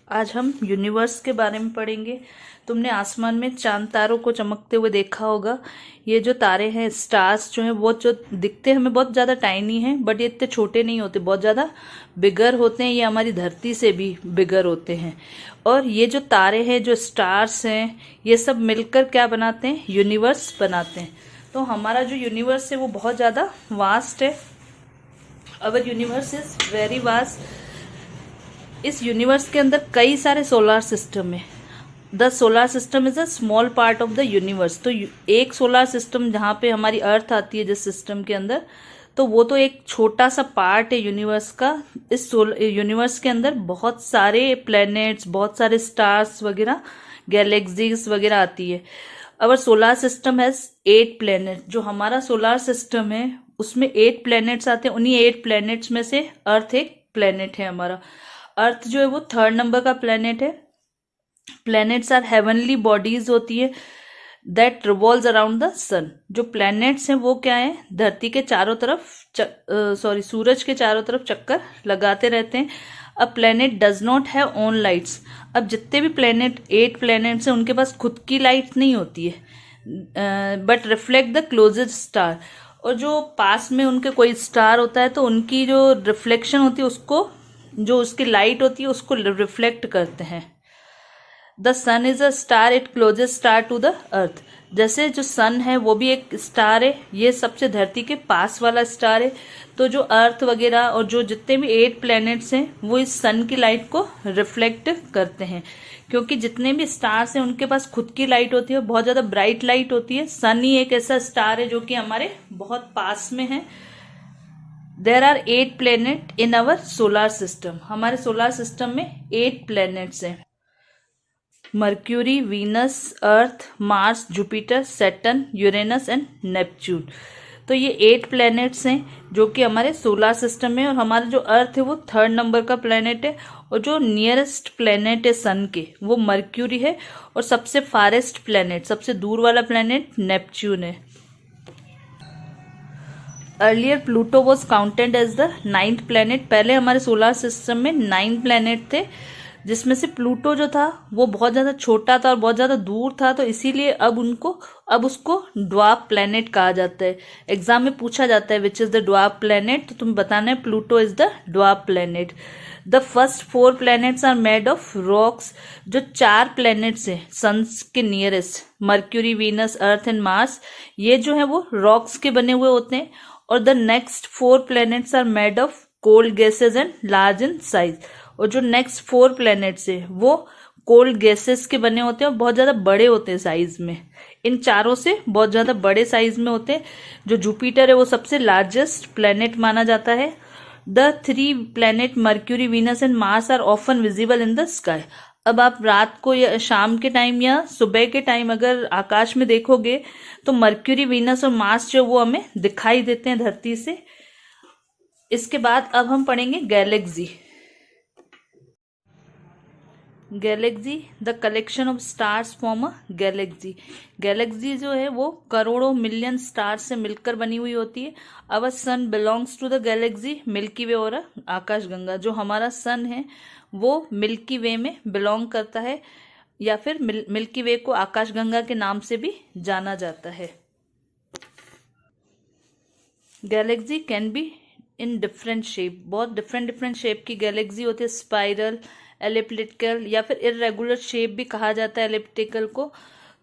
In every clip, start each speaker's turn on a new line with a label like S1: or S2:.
S1: आज हम यूनिवर्स के बारे में पढ़ेंगे। तुमने आसमान में चांद तारों को चमकते हुए देखा होगा। ये जो तारे हैं, स्टार्स जो हैं, वो जो दिखते हमें बहुत ज़्यादा टाइनी हैं, बट ये इतने छोटे नहीं होते, बहुत ज़्यादा बिगर होते हैं। ये हमारी धरती से भी बिगर होते हैं। और ये जो तारे हैं, जो स्टार्स हैं, ये सब मिलकर क्या बनाते हैं? यूनिवर्स बनाते हैं। तो हमारा जो यूनिवर्स है वो बहुत ज़्यादा वास्ट है। अवर यूनिवर्स इज वेरी वास्ट। इस यूनिवर्स के अंदर कई सारे सोलर सिस्टम है। The solar system is a small part of the universe. तो एक सोलर सिस्टम जहाँ पे हमारी अर्थ आती है जिस सिस्टम के अंदर, तो वो तो एक छोटा सा पार्ट है यूनिवर्स का। इस यूनिवर्स के अंदर बहुत सारे प्लैनेट्स, बहुत सारे स्टार्स वगैरह, गैलेक्सीज वगैरह आती है। अवर सोलर सिस्टम हैज 8 प्लैनेट। जो हमारा सोलर सिस्टम है उसमें 8 प्लैनेट्स आते हैं। उन्हीं 8 प्लैनेट्स में से अर्थ एक प्लैनेट है हमारा। अर्थ जो है वो 3rd नंबर का प्लैनेट है। प्लैनेट्स आर हेवनली बॉडीज होती है दैट रिवॉल्व्स अराउंड द सन। जो प्लैनेट्स हैं वो क्या है? धरती के चारों तरफ सूरज के चारों तरफ चक्कर लगाते रहते हैं। A planet does not have own lights. अब जितने भी प्लैनेट 8 प्लैनेट्स हैं उनके पास खुद की लाइट नहीं होती है, but reflect the closest star. और जो पास में उनके कोई स्टार होता है तो उनकी जो रिफ्लेक्शन होती है उसको, जो उसकी लाइट होती है उसको रिफ्लेक्ट करते हैं। The sun is a star, it closest star to the earth. जैसे जो सन है वो भी एक स्टार है, ये सबसे धरती के पास वाला स्टार है। तो जो अर्थ वगैरह और जो जितने भी 8 प्लैनेट्स हैं वो इस सन की लाइट को रिफ्लेक्ट करते हैं। क्योंकि जितने भी स्टार्स हैं उनके पास खुद की लाइट होती है, बहुत ज्यादा ब्राइट लाइट होती है। सन ही एक ऐसा स्टार है जो कि हमारे बहुत पास में है। There are 8 planet in our solar system. हमारे सोलर सिस्टम में 8 प्लैनेट्स हैं। Mercury, Venus, Earth, Mars, Jupiter, Saturn, Uranus and Neptune. तो ये 8 प्लैनेट्स हैं जो कि हमारे सोलर सिस्टम में। और हमारा जो अर्थ है वो 3rd नंबर का प्लैनेट है। और जो नियरेस्ट प्लैनेट है सन के वो मर्क्यूरी है। और सबसे फारेस्ट प्लैनेट, सबसे दूर वाला प्लैनेट नेपच्यून है। Earlier Pluto was counted as the 9th planet. पहले हमारे सोलर सिस्टम में 9 प्लैनेट थे, जिसमें से प्लूटो जो था वो बहुत ज्यादा छोटा था और बहुत ज्यादा दूर था। तो इसीलिए अब उसको ड्वार्फ प्लैनेट कहा जाता है। एग्जाम में पूछा जाता है which is the dwarf planet, तो तुम्हें बताना है Pluto is the dwarf planet. The first 4 planets are made of rocks. जो 4 प्लैनेट्स हैं सन्स के nearest, Mercury, Venus, Earth and Mars, ये जो है वो रॉक्स के बने हुए होते हैं। और the next 4 planets are made of cold gases and large in size. और जो नेक्स्ट 4 प्लैनेट्स है वो कोल्ड गैसेस के बने होते हैं और बहुत ज्यादा बड़े होते हैं साइज में। इन चारों से बहुत ज्यादा बड़े साइज में होते हैं। जो जुपिटर है वो सबसे लार्जेस्ट प्लैनेट माना जाता है। The 3 planet Mercury, Venus and Mars are often visible in the sky. अब आप रात को या शाम के टाइम या सुबह के टाइम अगर आकाश में देखोगे तो मर्क्यूरी, वीनस और मार्स जो वो हमें दिखाई देते हैं धरती से। इसके बाद अब हम पढ़ेंगे Galaxy. Galaxy, the collection of stars form a Galaxy. Galaxy जो है वो करोड़ों मिलियन स्टार्स से मिलकर बनी हुई होती है। Our sun belongs to the galaxy milky way और आकाशगंगा। जो हमारा सन है वो मिल्की वे में बिलोंग करता है, या फिर मिल्की वे को आकाशगंगा के नाम से भी जाना जाता है। Galaxy can be in different shape. बहुत डिफरेंट शेप की गैलेक्सी होती है। स्पाइरल, एलिप्टिकल या फिर इरेगुलर शेप भी कहा जाता है एलिप्टिकल को।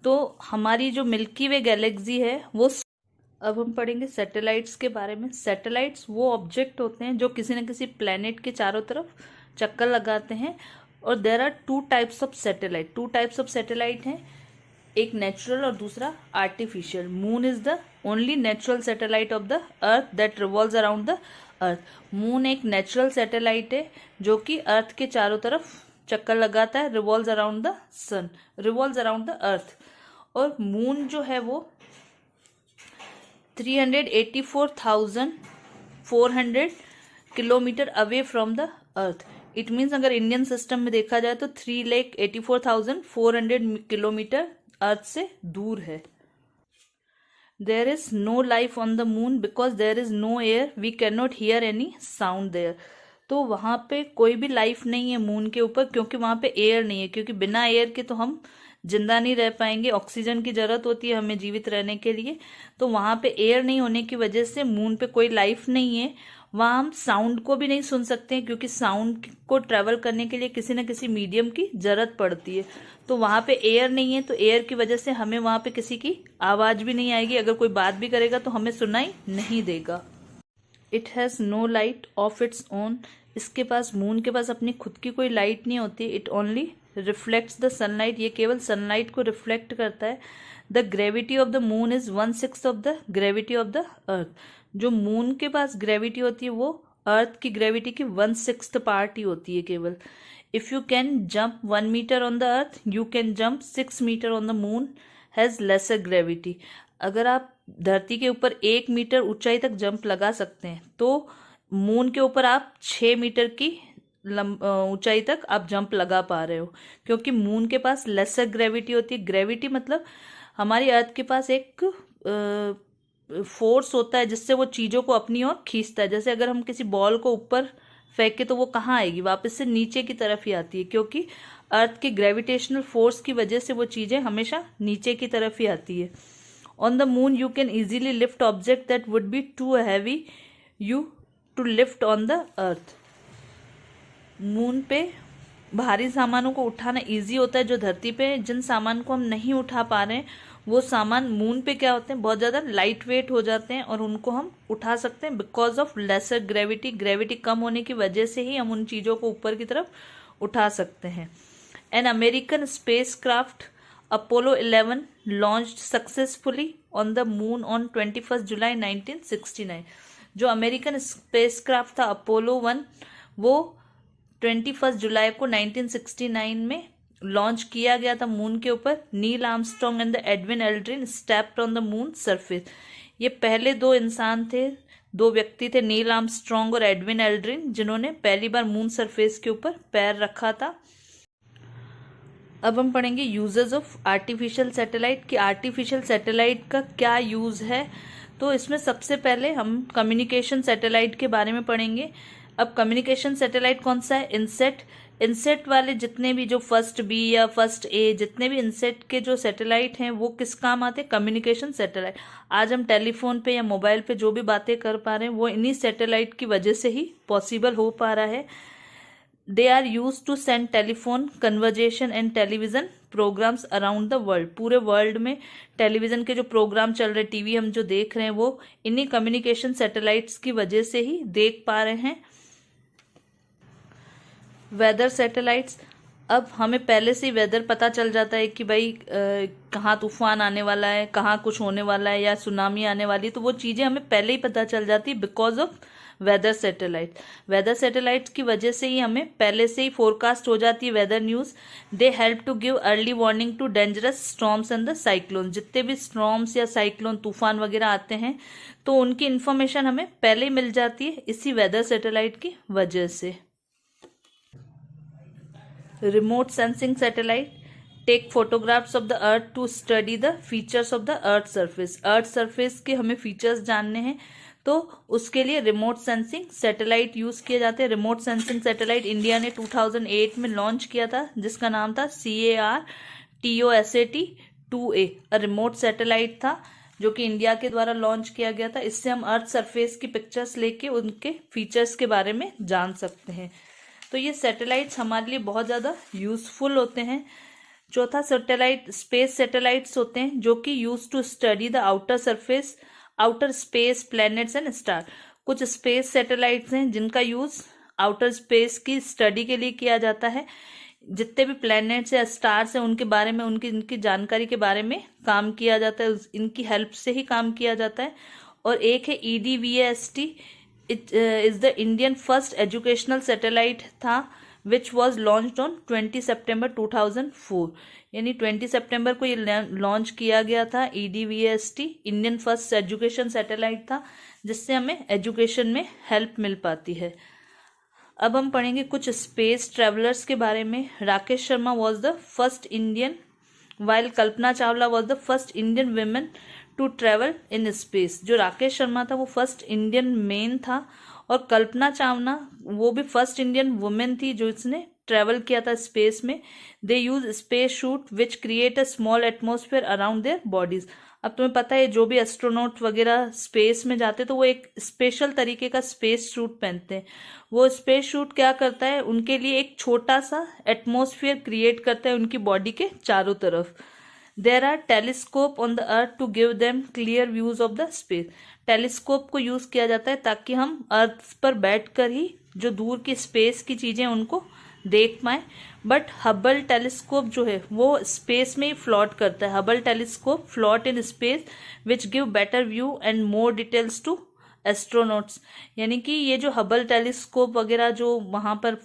S1: तो हमारी जो मिल्की वे गैलेक्सी है वो, अब हम पढ़ेंगे सैटेलाइट्स के बारे में। सैटेलाइट्स वो ऑब्जेक्ट होते हैं जो किसी न किसी प्लैनेट के चारों तरफ चक्कर लगाते हैं। और there are 2 types of satellite. 2 types of satellite हैं, एक नेचुरल और दूसरा artificial. Moon is the only natural satellite of the earth that revolves around the earth. Moon एक नेचुरल सैटेलाइट है जो कि अर्थ के चारों तरफ चक्कर लगाता है, revolves around the sun, revolves around the earth. और मून जो है वो 384,400 kilometre away from the earth. It means अगर इंडियन सिस्टम में देखा जाए तो 3,84,400 किलोमीटर अर्थ से दूर है। There is no life on the moon because there is no air. We cannot hear any sound there. तो वहाँ पे कोई भी लाइफ नहीं है मून के ऊपर, क्योंकि वहाँ पे एयर नहीं है, क्योंकि बिना एयर के तो हम जिंदा नहीं रह पाएंगे, ऑक्सीजन की जरूरत होती है हमें जीवित रहने के लिए। तो वहाँ पे एयर नहीं होने की वजह से मून पे कोई लाइफ नहीं है। वहाँ हम साउंड को भी नहीं सुन सकते हैं, क्योंकि साउंड को ट्रेवल करने के लिए किसी न किसी मीडियम की जरूरत पड़ती है। तो वहाँ पे एयर नहीं है, तो एयर की वजह से हमें वहाँ पे किसी की आवाज भी नहीं आएगी। अगर कोई बात भी करेगा तो हमें सुनाई नहीं देगा। It has no light of its own. इसके पास, मून के पास अपनी खुद की कोई लाइट नहीं होती। It only reflects the sunlight. ये केवल सनलाइट को रिफ्लेक्ट करता है। The gravity of the moon is 1/6 of the gravity of the अर्थ। जो मून के पास ग्रेविटी होती है वो अर्थ की ग्रेविटी की 1/6 पार्ट ही होती है केवल। If you can jump 1 metre on the earth, you can jump 6 metre on the moon has lesser gravity. अगर आप धरती के ऊपर 1 मीटर ऊंचाई तक जंप लगा सकते हैं, तो मून के ऊपर आप 6 मीटर की ऊंचाई तक आप जंप लगा पा रहे हो, क्योंकि मून के पास लेसर ग्रेविटी होती है। ग्रेविटी मतलब हमारी अर्थ के पास एक फोर्स होता है जिससे वो चीज़ों को अपनी ओर खींचता है। जैसे अगर हम किसी बॉल को ऊपर फेंके तो वो कहाँ आएगी, वापस से नीचे की तरफ ही आती है, क्योंकि अर्थ की ग्रेविटेशनल फोर्स की वजह से वो चीज़ें हमेशा नीचे की तरफ ही आती है। On the moon you can easily lift object that would be too heavy you to lift on the earth. Moon पे भारी सामानों को उठाना इजी होता है। जो धरती पे जिन सामान को हम नहीं उठा पा रहे हैं, वो सामान मून पे क्या होते हैं, बहुत ज़्यादा लाइट वेट हो जाते हैं और उनको हम उठा सकते हैं because of lesser gravity. Gravity कम होने की वजह से ही हम उन चीज़ों को ऊपर की तरफ उठा सकते हैं। An American space craft Apollo 11 launched successfully on the moon on 21 जुलाई 1969। जो अमेरिकन स्पेस क्राफ्ट था अपोलो 1, वो 21 जुलाई को 1969 में लॉन्च किया गया था मून के ऊपर। Neil Armstrong and the Edwin Aldrin stepped on the moon surface. ये पहले दो इंसान थे, दो व्यक्ति थे, नील आर्मस्ट्रॉन्ग और एडविन एल्ड्रिन, जिन्होंने पहली बार मून सरफेस के ऊपर पैर रखा था। अब हम पढ़ेंगे यूजेस ऑफ आर्टिफिशियल सैटेलाइट कि आर्टिफिशियल सैटेलाइट का क्या यूज है। तो इसमें सबसे पहले हम कम्युनिकेशन सैटेलाइट के बारे में पढ़ेंगे। अब कम्युनिकेशन सैटेलाइट कौन सा है? इनसेट। इनसेट वाले जितने भी, जो फर्स्ट बी या फर्स्ट ए, जितने भी इनसेट के जो सैटेलाइट हैं वो किस काम आते हैं? Communication satellite. आज हम टेलीफोन पे या मोबाइल पे जो भी बातें कर पा रहे हैं वो इन्हीं सैटेलाइट की वजह से ही पॉसिबल हो पा रहा है। They are use to send telephone conversation and television programmes around the world. पूरे वर्ल्ड में टेलीविजन के जो प्रोग्राम चल रहे, टीवी हम जो देख रहे हैं, वो इन्हीं कम्युनिकेशन सैटेलाइट्स की वजह से ही देख पा रहे हैं। Weather satellites. अब हमें पहले से ही वेदर पता चल जाता है कि भाई कहाँ तूफान आने वाला है, कहाँ कुछ होने वाला है या सुनामी आने वाली है, तो वो चीज़ें हमें पहले ही पता चल जाती है because of weather satellite. Weather satellite की वजह से ही हमें पहले से ही फोरकास्ट हो जाती है weather news. They help to give early warning to dangerous storms and the cyclone. जितने भी स्टॉर्म्स या साइक्लोन, तूफान वगैरह आते हैं तो उनकी इन्फॉर्मेशन हमें पहले ही मिल जाती है इसी वेदर सैटेलाइट की वजह से। Remote sensing satellite take photographs of the earth to study the features of the earth surface. Earth surface के हमें फीचर्स जानने हैं तो उसके लिए रिमोट सेंसिंग सैटेलाइट यूज किए जाते हैं। रिमोट सेंसिंग सैटेलाइट इंडिया ने 2008 में लॉन्च किया था, जिसका नाम था CAR-TOSAT-2A। रिमोट सैटेलाइट था जो कि इंडिया के द्वारा लॉन्च किया गया था। इससे हम अर्थ सरफेस की पिक्चर्स लेके उनके फीचर्स के बारे में जान सकते हैं। तो ये सैटेलाइट्स हमारे लिए बहुत ज़्यादा यूजफुल होते हैं। चौथा सैटेलाइट स्पेस सैटेलाइट्स होते हैं जो कि use to study the outer surface, outer space, planets and star. कुछ स्पेस सैटेलाइट्स हैं जिनका यूज आउटर स्पेस की स्टडी के लिए किया जाता है। जितने भी प्लैनेट्स या स्टार्स हैं उनके बारे में, इनकी जानकारी के बारे में काम किया जाता है, इनकी हेल्प से ही काम किया जाता है। और एक है EDVAST, it is the Indian first educational satellite था विच वॉज लॉन्च्ड ऑन 20 सितंबर 2004। यानी 20 सितंबर को ये लॉन्च किया गया था। EDVAST Indian first education satellite था जिससे हमें एजुकेशन में हेल्प मिल पाती है। अब हम पढ़ेंगे कुछ स्पेस ट्रेवलर्स के बारे में। Rakesh Sharma was the first Indian, while Kalpana Chawla was the first Indian women to travel in space. जो राकेश शर्मा था वो फर्स्ट इंडियन मेन था और कल्पना चावला वो भी फर्स्ट इंडियन वुमेन थी जो इसने ट्रेवल किया था स्पेस में। They use space suit which create a small atmosphere around their bodies. अब तुम्हें पता है जो भी एस्ट्रोनॉट वगैरह स्पेस में जाते हैं तो वो एक स्पेशल तरीके का स्पेस सूट पहनते हैं। वो स्पेस सूट क्या करता है, उनके लिए एक छोटा सा एटमॉस्फेयर क्रिएट करता है उनकी बॉडी के चारों तरफ। There are telescope on the earth to give them clear views of the space. Telescope को यूज किया जाता है ताकि हम अर्थ पर बैठकर ही जो दूर की स्पेस की चीजें उनको देख पाए। बट हबल टेलीस्कोप जो है वो स्पेस में ही फ्लॉट करता है। Hubble telescope float in space which give better view and more details to astronauts. यानी कि ये जो हबल टेलीस्कोप वगैरह जो वहां पर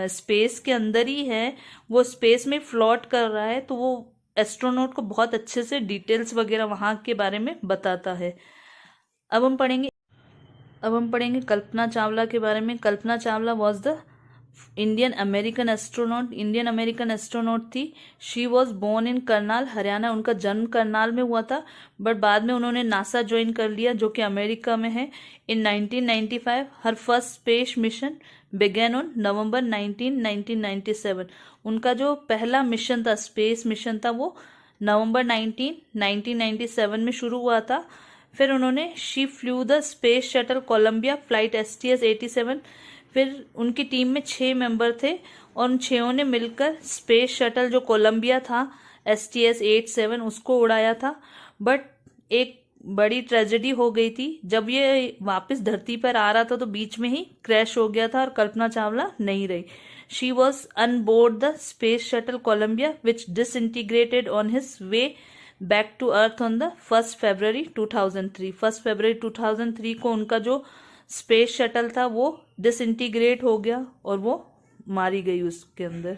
S1: स्पेस के अंदर ही है, वो स्पेस में फ्लॉट कर रहा है, तो वो एस्ट्रोनॉट को बहुत अच्छे से डिटेल्स वगैरह वहां के बारे में बताता है। अब हम पढ़ेंगे कल्पना चावला के बारे में। Kalpana Chawla was the Indian American astronaut थी। She was born in Karnal, Haryana. उनका जन्म करनाल में हुआ था, बट बाद में उन्होंने नासा ज्वाइन कर लिया जो कि अमेरिका में है। In 1995 her first space mission began on November 19, 1997। उनका जो पहला मिशन था, स्पेस मिशन था, वो नवंबर 19, 1997 में शुरू हुआ था। फिर उन्होंने she flew the space shuttle Columbia flight STS-87। फिर उनकी टीम में 6 मेंबर थे और उन 6 ने मिलकर स्पेस शटल जो कोलंबिया था STS-87 उसको उड़ाया था। बट एक बड़ी ट्रेजेडी हो गई थी, जब ये वापस धरती पर आ रहा था तो बीच में ही क्रैश हो गया था और कल्पना चावला नहीं रही। She was on board the space shuttle Columbia which disintegrated on his way back to earth on the 1 फरवरी 2003। 1 फरवरी 2003 को उनका जो स्पेस शटल था वो डिसइंटीग्रेट हो गया और वो मारी गई उसके अंदर।